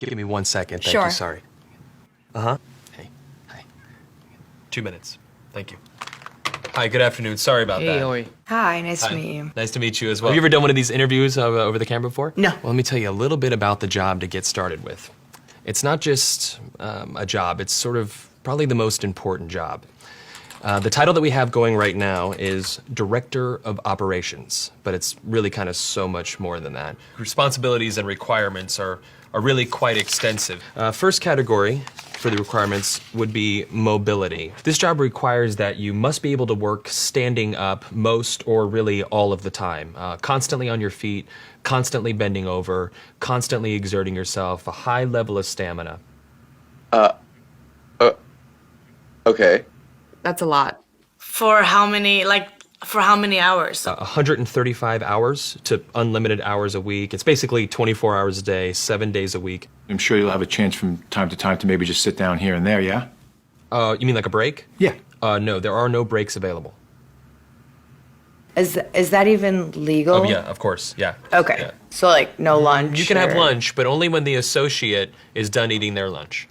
Give me 1 second. Thank Sure. you. Sorry. Hey. Hi. 2 minutes. Thank you. Hi, good afternoon. Sorry about that. Oi. Hi, nice Hi. to meet you. Nice to meet you as well. Have you ever done one of these interviews over the camera before? No. Well, let me tell you a little bit about the job to get started with. It's not just a job, it's sort of probably the most important job. The title that we have going right now is Director of Operations, but it's really kind of so much more than that. Responsibilities and requirements are really quite extensive. First category for the requirements would be mobility. This job requires that you must be able to work standing up most or really all of the time, constantly on your feet, constantly bending over, constantly exerting yourself, a high level of stamina. Okay. That's a lot. For how many hours? 135 hours to unlimited hours a week. It's basically 24 hours a day, 7 days a week. I'm sure you'll have a chance from time to time to maybe just sit down here and there, yeah? You mean like a break? Yeah. No, there are no breaks available. Is that even legal? Oh, yeah, of course, yeah. Okay. Yeah. So like no lunch. You can have or- lunch, but only when the associate is done eating their lunch.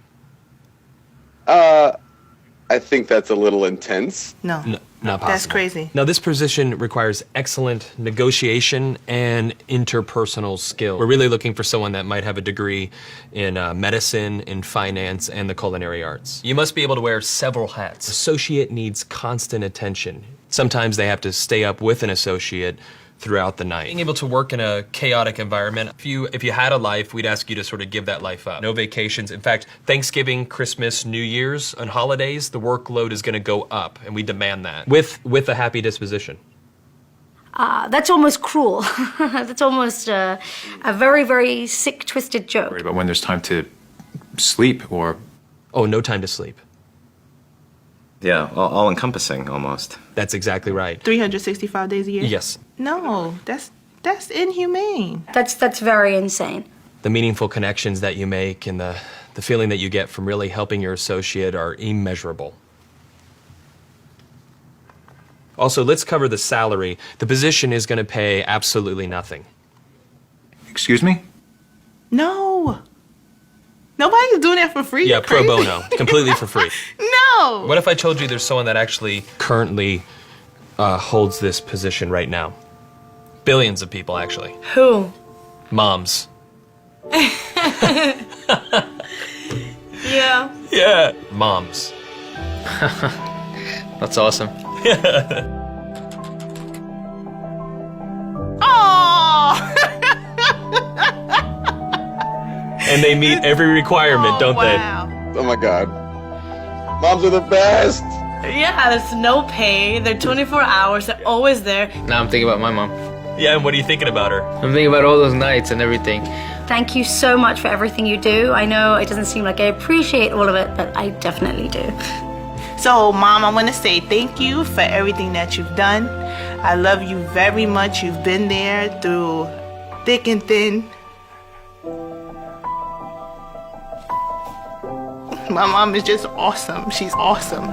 I think that's a little intense. No, Not possible. that's crazy. Now, this position requires excellent negotiation and interpersonal skill. We're really looking for someone that might have a degree in medicine, in finance, and the culinary arts. You must be able to wear several hats. Associate needs constant attention. Sometimes they have to stay up with an associate throughout the night. Being able to work in a chaotic environment, if you had a life, we'd ask you to sort of give that life up. No vacations. In fact, Thanksgiving, Christmas, New Year's, and holidays, the workload is gonna go up, and we demand that, with a happy disposition. That's almost cruel. That's almost a very, very sick, twisted joke. Worry about when there's time to sleep or... Oh, no time to sleep. Yeah, all-encompassing almost. That's exactly right. 365 days a year? Yes. No, that's inhumane. That's very insane. The meaningful connections that you make and the feeling that you get from really helping your associate are immeasurable. Also, let's cover the salary. The position is going to pay absolutely nothing. Excuse me? No. Nobody's doing that for free. Yeah, You're pro crazy. bono, completely for free. No. What if I told you there's someone that actually currently holds this position right now? Billions of people, actually. Who? Moms. Yeah. Yeah. Moms. That's awesome. Oh. And they meet every requirement, don't wow. Oh my God. Moms are the best. Yeah, there's no pay. They're 24 hours. They're always there. Now I'm thinking about my mom. they? Yeah, and what are you thinking about her? I'm thinking about all those nights and everything. Thank you so much for everything you do. I know it doesn't seem like I appreciate all of it, but I definitely do. So, Mom, I want to say thank you for everything that you've done. I love you very much. You've been there through thick and thin. My mom is just awesome. She's awesome.